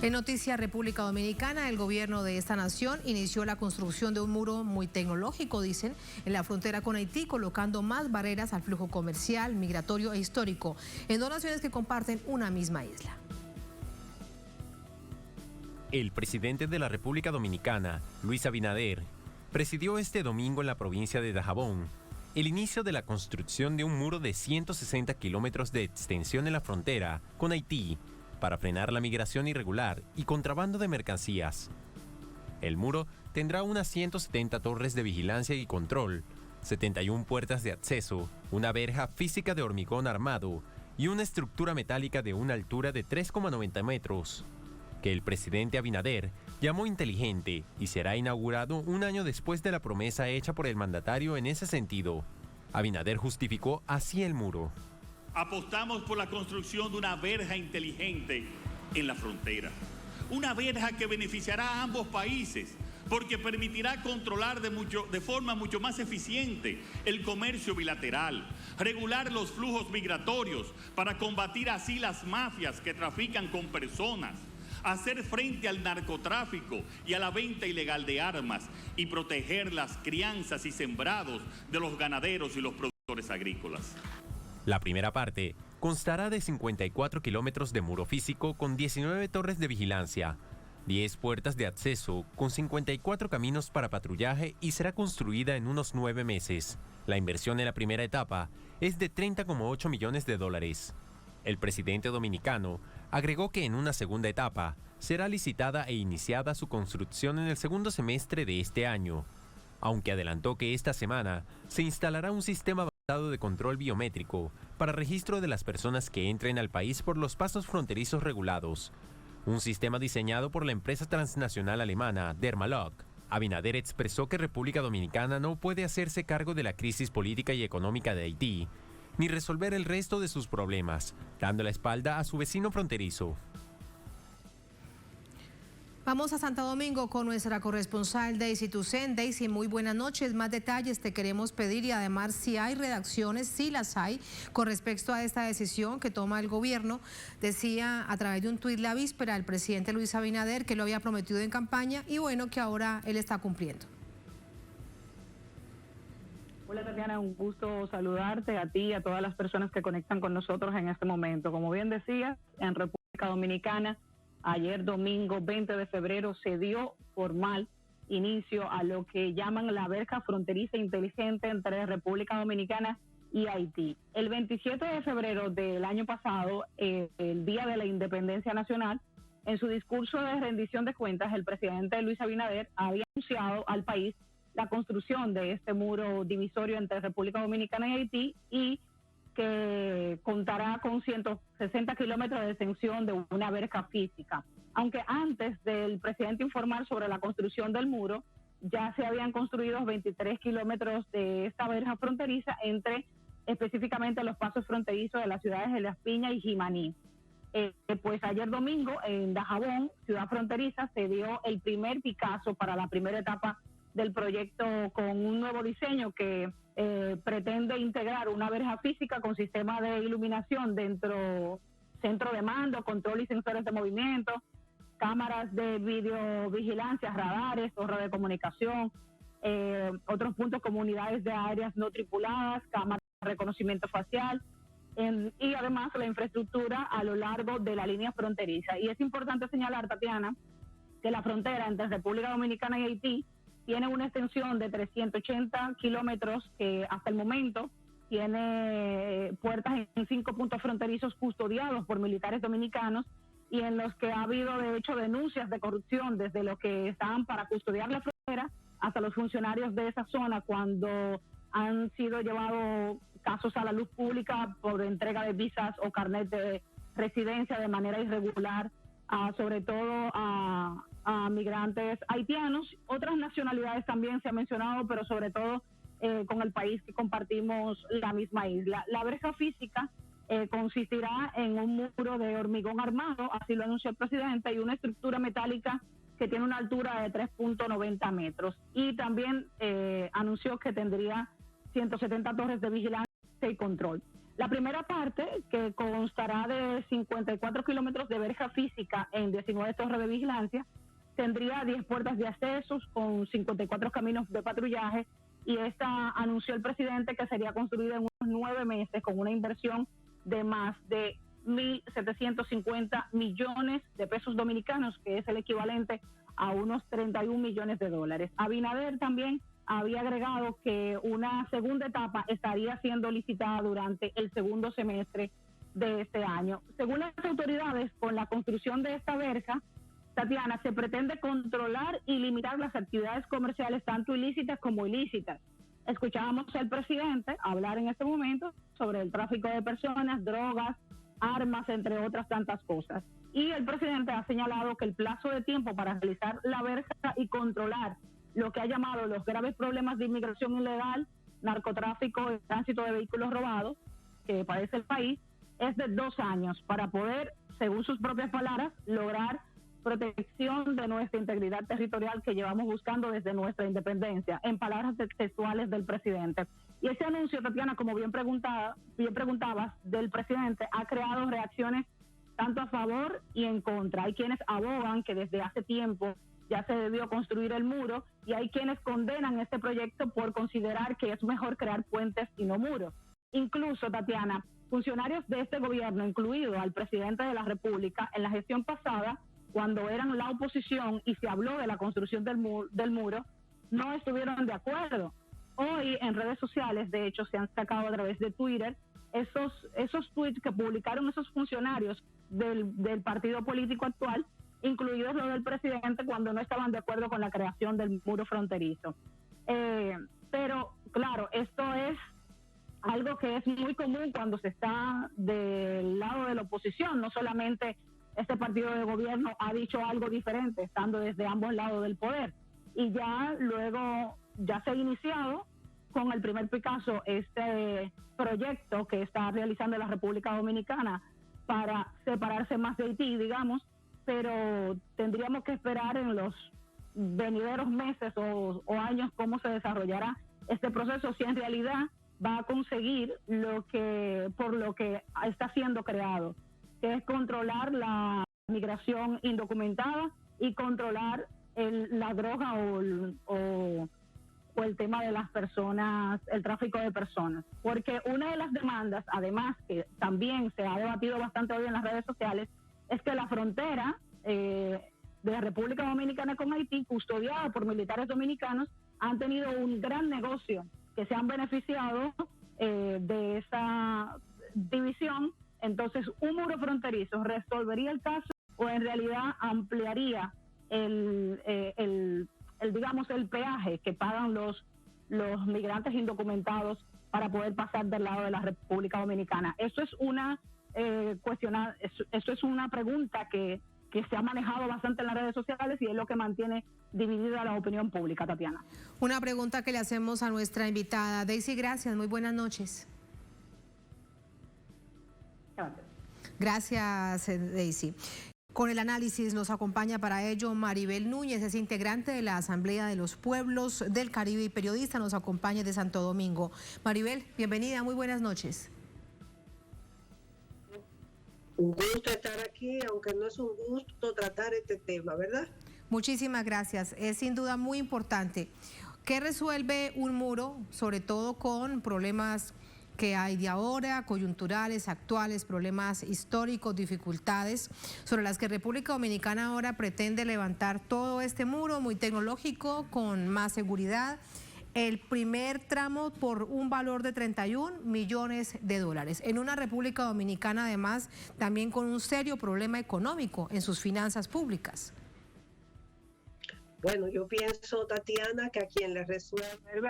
Speaker 1: En Noticia República Dominicana, el gobierno de esta nación inició la construcción de un muro muy tecnológico, dicen, en la frontera con Haití, colocando más barreras al flujo comercial, migratorio e histórico, en dos naciones que comparten una misma isla.
Speaker 2: El presidente de la República Dominicana, Luis Abinader, presidió este domingo en la provincia de Dajabón el inicio de la construcción de un muro de 160 kilómetros de extensión en la frontera con Haití para frenar la migración irregular y contrabando de mercancías. El muro tendrá unas 170 torres de vigilancia y control, 71 puertas de acceso, una verja física de hormigón armado y una estructura metálica de una altura de 3,90 metros, que el presidente Abinader llamó inteligente y será inaugurado un año después de la promesa hecha por el mandatario en ese sentido. Abinader justificó así el muro.
Speaker 17: Apostamos por la construcción de una verja inteligente en la frontera. Una verja que beneficiará a ambos países porque permitirá controlar de forma mucho más eficiente el comercio bilateral, regular los flujos migratorios para combatir así las mafias que trafican con personas, hacer frente al narcotráfico y a la venta ilegal de armas y proteger las crianzas y sembrados de los ganaderos y los productores agrícolas.
Speaker 2: La primera parte constará de 54 kilómetros de muro físico con 19 torres de vigilancia, 10 puertas de acceso con 54 caminos para patrullaje y será construida en unos 9 meses. La inversión en la primera etapa es de $30,8 millones. El presidente dominicano agregó que en una segunda etapa será licitada e iniciada su construcción en el segundo semestre de este año, aunque adelantó que esta semana se instalará un sistema avanzado de control biométrico para registro de las personas que entren al país por los pasos fronterizos regulados, un sistema diseñado por la empresa transnacional alemana Dermalog. Abinader expresó que República Dominicana no puede hacerse cargo de la crisis política y económica de Haití, ni resolver el resto de sus problemas, dando la espalda a su vecino fronterizo.
Speaker 1: Vamos a Santo Domingo con nuestra corresponsal Daisy Tucen. Daisy, muy buenas noches. Más detalles te queremos pedir y además si hay redacciones, si las hay, con respecto a esta decisión que toma el gobierno. Decía a través de un tuit la víspera el presidente Luis Abinader que lo había prometido en campaña y bueno, que ahora él está cumpliendo.
Speaker 18: Hola Tatiana, un gusto saludarte a ti y a todas las personas que conectan con nosotros en este momento. Como bien decías, en República Dominicana, ayer domingo 20 de febrero se dio formal inicio a lo que llaman la verja fronteriza inteligente entre República Dominicana y Haití. El 27 de febrero del año pasado, el Día de la Independencia Nacional, en su discurso de rendición de cuentas, el presidente Luis Abinader había anunciado al país la construcción de este muro divisorio entre República Dominicana y Haití y que contará con 160 kilómetros de extensión de una verja física. Aunque antes del presidente informar sobre la construcción del muro, ya se habían construido 23 kilómetros de esta verja fronteriza entre específicamente los pasos fronterizos de las ciudades de Las Piñas y Jimaní. Pues ayer domingo en Dajabón, ciudad fronteriza, se dio el primer picazo para la primera etapa del proyecto con un nuevo diseño que pretende integrar una verja física con sistema de iluminación dentro, centro de mando, control y sensores de movimiento, cámaras de videovigilancia, radares, torre de comunicación, otros puntos como unidades de áreas no tripuladas, cámaras de reconocimiento facial y además la infraestructura a lo largo de la línea fronteriza. Y es importante señalar, Tatiana, que la frontera entre República Dominicana y Haití tiene una extensión de 380 kilómetros que hasta el momento tiene puertas en 5 puntos fronterizos custodiados por militares dominicanos y en los que ha habido de hecho denuncias de corrupción desde los que estaban para custodiar la frontera hasta los funcionarios de esa zona cuando han sido llevados casos a la luz pública por entrega de visas o carnet de residencia de manera irregular, sobre todo a migrantes haitianos. Otras nacionalidades también se ha mencionado, pero sobre todo con el país que compartimos la misma isla. La verja física consistirá en un muro de hormigón armado, así lo anunció el presidente, y una estructura metálica que tiene una altura de 3.90 metros. Y también anunció que tendría 170 torres de vigilancia y control. La primera parte, que constará de 54 kilómetros de verja física en 19 torres de vigilancia, tendría 10 puertas de accesos con 54 caminos de patrullaje y esta anunció el presidente que sería construida en unos 9 meses con una inversión de más de 1.750 millones de pesos dominicanos, que es el equivalente a unos 31 millones de dólares. Abinader también había agregado que una segunda etapa estaría siendo licitada durante el segundo semestre de este año. Según las autoridades, con la construcción de esta verja, Tatiana, se pretende controlar y limitar las actividades comerciales tanto ilícitas como ilícitas. Escuchábamos al presidente hablar en este momento sobre el tráfico de personas, drogas, armas, entre otras tantas cosas. Y el presidente ha señalado que el plazo de tiempo para realizar la verja y controlar lo que ha llamado los graves problemas de inmigración ilegal, narcotráfico y tránsito de vehículos robados que padece el país es de 2 años para poder, según sus propias palabras, lograr protección de nuestra integridad territorial que llevamos buscando desde nuestra independencia, en palabras textuales del presidente. Y ese anuncio, Tatiana, como bien preguntabas, del presidente, ha creado reacciones tanto a favor y en contra. Hay quienes abogan que desde hace tiempo ya se debió construir el muro y hay quienes condenan este proyecto por considerar que es mejor crear puentes y no muros. Incluso, Tatiana, funcionarios de este gobierno, incluido al presidente de la República, en la gestión pasada, cuando eran la oposición y se habló de la construcción del muro, no estuvieron de acuerdo. Hoy en redes sociales, de hecho, se han sacado a través de Twitter esos tweets que publicaron esos funcionarios del partido político actual, incluidos los del presidente, cuando no estaban de acuerdo con la creación del muro fronterizo. Pero, claro, esto es algo que es muy común cuando se está del lado de la oposición. No solamente este partido de gobierno ha dicho algo diferente, estando desde ambos lados del poder. Y ya luego, ya se ha iniciado con el primer Picasso este proyecto que está realizando la República Dominicana para separarse más de Haití, digamos, pero tendríamos que esperar en los venideros meses o años cómo se desarrollará este proceso, si en realidad va a conseguir por lo que está siendo creado, que es controlar la migración indocumentada y controlar la droga o el tema de las personas, el tráfico de personas. Porque una de las demandas, además, que también se ha debatido bastante hoy en las redes sociales, es que la frontera de la República Dominicana con Haití, custodiada por militares dominicanos, han tenido un gran negocio, que se han beneficiado de esa división. Entonces, un muro fronterizo resolvería el caso o en realidad ampliaría digamos, el peaje que pagan los migrantes indocumentados para poder pasar del lado de la República Dominicana. Eso es una eso es una pregunta que se ha manejado bastante en las redes sociales y es lo que mantiene dividida la opinión pública, Tatiana.
Speaker 1: Una pregunta que le hacemos a nuestra invitada. Daisy, gracias. Muy buenas noches. Gracias, Daisy. Con el análisis nos acompaña para ello Maribel Núñez, es integrante de la Asamblea de los Pueblos del Caribe y periodista, nos acompaña de Santo Domingo. Maribel, bienvenida, muy buenas noches.
Speaker 19: Un gusto estar aquí, aunque no es un gusto tratar este tema, ¿verdad?
Speaker 1: Muchísimas gracias, es sin duda muy importante. ¿Qué resuelve un muro, sobre todo con problemas que hay de ahora, coyunturales, actuales, problemas históricos, dificultades, sobre las que República Dominicana ahora pretende levantar todo este muro muy tecnológico, con más seguridad? El primer tramo por un valor de 31 millones de dólares. En una República Dominicana, además, también con un serio problema económico en sus finanzas públicas.
Speaker 19: Bueno, yo pienso, Tatiana, que a quien le resuelve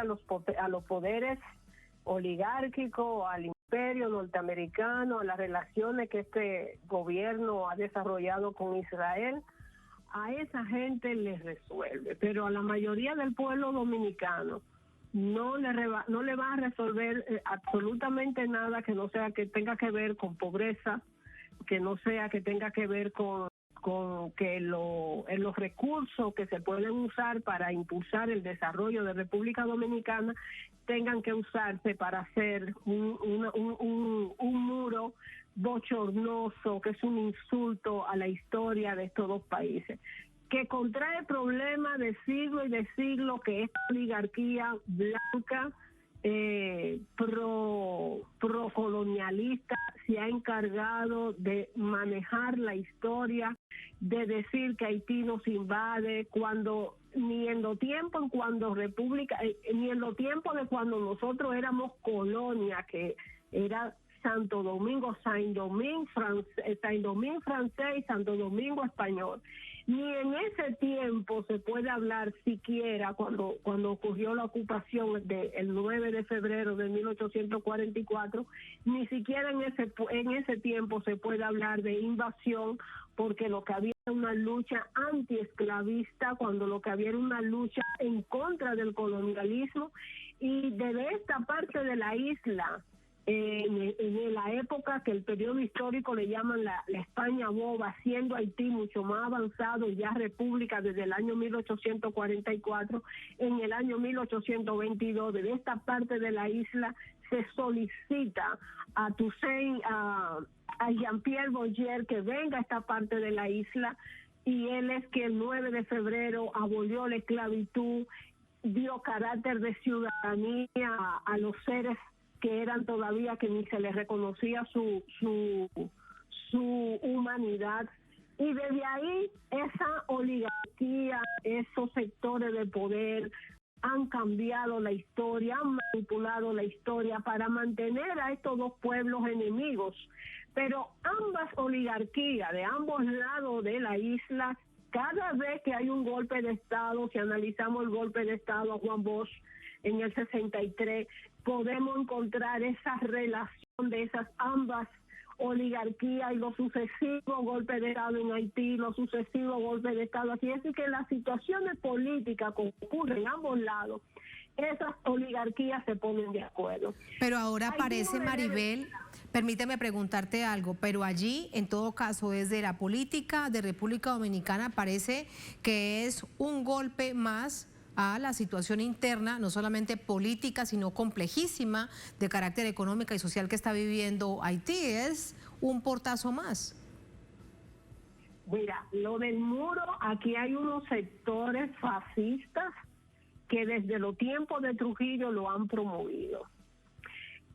Speaker 19: a los poderes oligárquico, al imperio norteamericano, a las relaciones que este gobierno ha desarrollado con Israel, a esa gente les resuelve, pero a la mayoría del pueblo dominicano no le va a resolver absolutamente nada que no sea que tenga que ver con pobreza, que no sea que tenga que ver con que los recursos que se pueden usar para impulsar el desarrollo de República Dominicana tengan que usarse para hacer un muro bochornoso, que es un insulto a la historia de estos dos países, que contrae problemas de siglo y de siglo, que esta oligarquía blanca pro procolonialista se ha encargado de manejar la historia, de decir que Haití nos invade, cuando ni en los tiempos en cuando República, ni en los tiempos de cuando nosotros éramos colonia, que era Santo Domingo, Saint-Domingue francés y Santo Domingo español. Ni en ese tiempo se puede hablar siquiera, cuando ocurrió la ocupación del 9 de febrero de 1844, ni siquiera en ese tiempo se puede hablar de invasión, porque lo que había era una lucha antiesclavista, cuando lo que había era una lucha en contra del colonialismo. Y desde esta parte de la isla, en la época que el periodo histórico le llaman la España boba, siendo Haití mucho más avanzado, ya república desde el año 1844, en el año 1822, desde esta parte de la isla se solicita a Toussaint, a Jean-Pierre Boyer, que venga a esta parte de la isla, y él es que el 9 de febrero abolió la esclavitud, dio carácter de ciudadanía a los seres que eran todavía, que ni se les reconocía su humanidad. Y desde ahí esa oligarquía, esos sectores de poder han cambiado la historia, han manipulado la historia para mantener a estos dos pueblos enemigos. Pero ambas oligarquías de ambos lados de la isla, cada vez que hay un golpe de Estado, si analizamos el golpe de Estado a Juan Bosch en el 63, podemos encontrar esa relación de esas ambas oligarquías y los sucesivos golpes de Estado en Haití, los sucesivos golpes de Estado aquí. Es decir, que las situaciones políticas que ocurren en ambos lados, esas oligarquías se ponen de acuerdo.
Speaker 1: Pero ahora parece, Maribel, permíteme preguntarte algo, pero allí, en todo caso, desde la política de República Dominicana, parece que es un golpe más a la situación interna, no solamente política, sino complejísima, de carácter económica y social que está viviendo Haití. Es un portazo más.
Speaker 19: Mira, lo del muro, aquí hay unos sectores fascistas que desde los tiempos de Trujillo lo han promovido.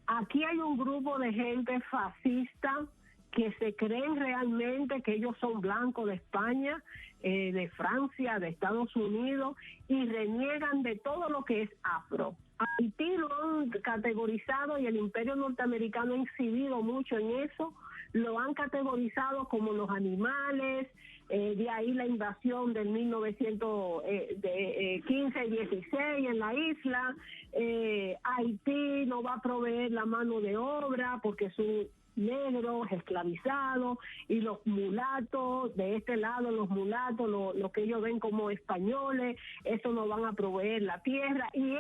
Speaker 19: Aquí hay un grupo de gente fascista que se creen realmente que ellos son blancos de España, de Francia, de Estados Unidos, y reniegan de todo lo que es afro. Haití lo han categorizado, y el imperio norteamericano ha incidido mucho en eso, lo han categorizado como los animales, de ahí la invasión del 1915 y 16 en la isla. Haití no va a proveer la mano de obra porque son negros, esclavizados, y los mulatos, de este lado los mulatos, lo que ellos ven como españoles, eso no van a proveer la tierra, y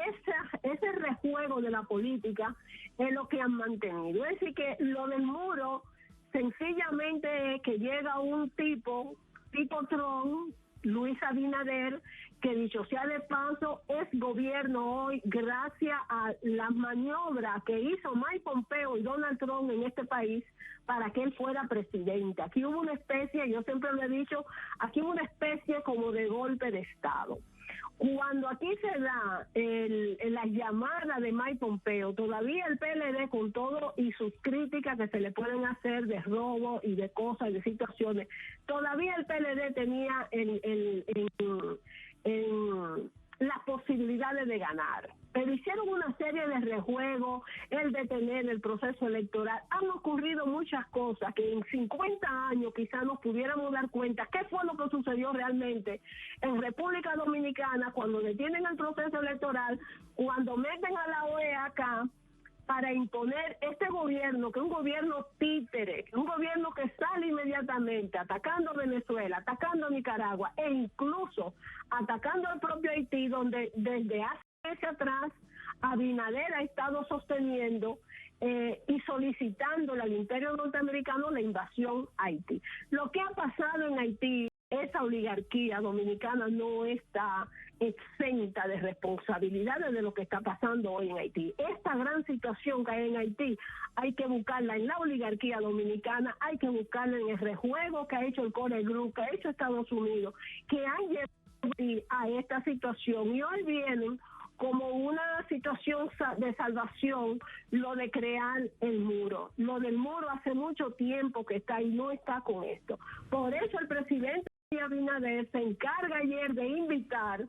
Speaker 19: ese rejuego de la política es lo que han mantenido. Es decir, que lo del muro sencillamente es que llega un tipo Trump, Luis Abinader, que dicho sea de paso es gobierno hoy gracias a las maniobras que hizo Mike Pompeo y Donald Trump en este país para que él fuera presidente. Aquí hubo una especie, yo siempre lo he dicho, aquí hubo una especie como de golpe de Estado. Cuando aquí se da la llamada de Mike Pompeo, todavía el PLD, con todo y sus críticas que se le pueden hacer de robo y de cosas y de situaciones, todavía el PLD tenía las posibilidades de ganar. Pero hicieron una serie de rejuegos, el detener el proceso electoral. Han ocurrido muchas cosas que en 50 años quizás nos pudiéramos dar cuenta qué fue lo que sucedió realmente en República Dominicana cuando detienen el proceso electoral, cuando meten a la OEA acá para imponer este gobierno, que es un gobierno títere, un gobierno que sale inmediatamente atacando a Venezuela, atacando a Nicaragua e incluso atacando al propio Haití, donde desde hace meses atrás Abinader ha estado sosteniendo y solicitándole al imperio norteamericano la invasión a Haití. Lo que ha pasado en Haití, esa oligarquía dominicana no está exenta de responsabilidades de lo que está pasando hoy en Haití. Esta gran situación que hay en Haití hay que buscarla en la oligarquía dominicana, hay que buscarla en el rejuego que ha hecho el Core Group, que ha hecho Estados Unidos, que han llevado a esta situación, y hoy vienen como una situación de salvación lo de crear el muro. Lo del muro hace mucho tiempo que está y no está con esto. Por eso el presidente Abinader se encarga ayer de invitar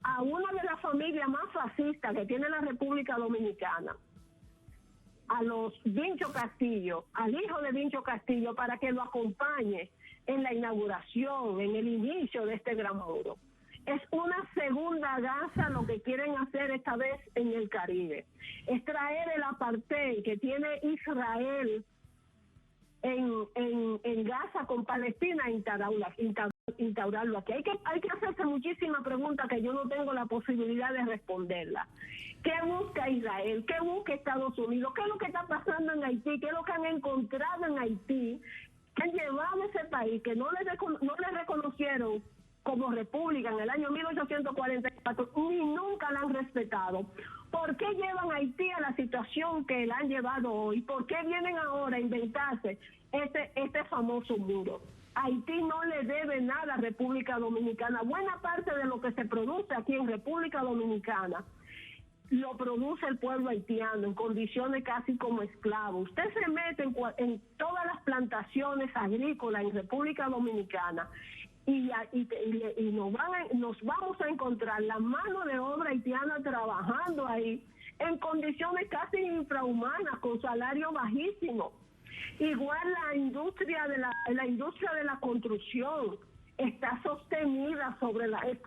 Speaker 19: a una de las familias más fascistas que tiene la República Dominicana, a los Vincho Castillo, al hijo de Vincho Castillo, para que lo acompañe en la inauguración, en el inicio de este gran muro. Es una segunda Gaza lo que quieren hacer esta vez en el Caribe. Es traer el apartheid que tiene Israel en Gaza con Palestina e instaurarlo aquí. Hay que hacerse muchísimas preguntas que yo no tengo la posibilidad de responderlas. ¿Qué busca Israel? ¿Qué busca Estados Unidos? ¿Qué es lo que está pasando en Haití? ¿Qué es lo que han encontrado en Haití? Que han llevado a ese país que no le reconocieron como república en el año 1844 ni nunca la han respetado. ¿Por qué llevan a Haití a la situación que la han llevado hoy? ¿Por qué vienen ahora a inventarse este famoso muro? Haití no le debe nada a República Dominicana. Buena parte de lo que se produce aquí en República Dominicana lo produce el pueblo haitiano en condiciones casi como esclavos. Usted se mete en todas las plantaciones agrícolas en República Dominicana y nos vamos a encontrar la mano de obra haitiana trabajando ahí en condiciones casi infrahumanas, con salario bajísimo. Igual la industria de la construcción está sostenida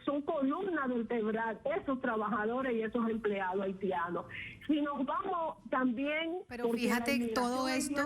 Speaker 19: son columna vertebral esos trabajadores y esos empleados haitianos. Si nos vamos también...
Speaker 1: Pero fíjate, todo esto,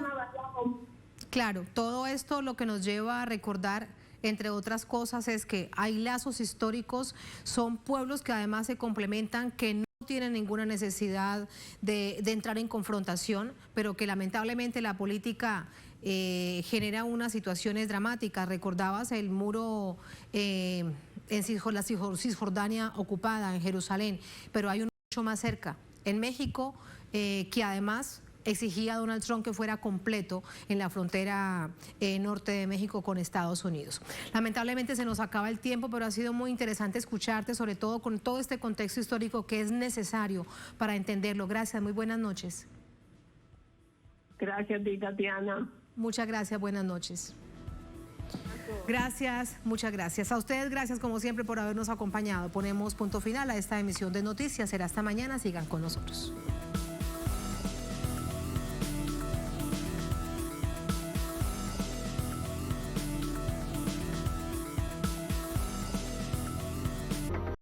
Speaker 1: claro, todo esto lo que nos lleva a recordar, entre otras cosas, es que hay lazos históricos, son pueblos que además se complementan, que no tienen ninguna necesidad de entrar en confrontación, pero que lamentablemente la política genera unas situaciones dramáticas. Recordabas el muro en la Cisjordania ocupada, en Jerusalén, pero hay uno mucho más cerca, en México, que además exigía a Donald Trump que fuera completo en la frontera norte de México con Estados Unidos. Lamentablemente se nos acaba el tiempo, pero ha sido muy interesante escucharte, sobre todo con todo este contexto histórico que es necesario para entenderlo. Gracias, muy buenas noches.
Speaker 19: Gracias, Tatiana.
Speaker 1: Muchas gracias, buenas noches. Gracias, muchas gracias. A ustedes, gracias como siempre por habernos acompañado. Ponemos punto final a esta emisión de noticias. Será hasta mañana, sigan con nosotros.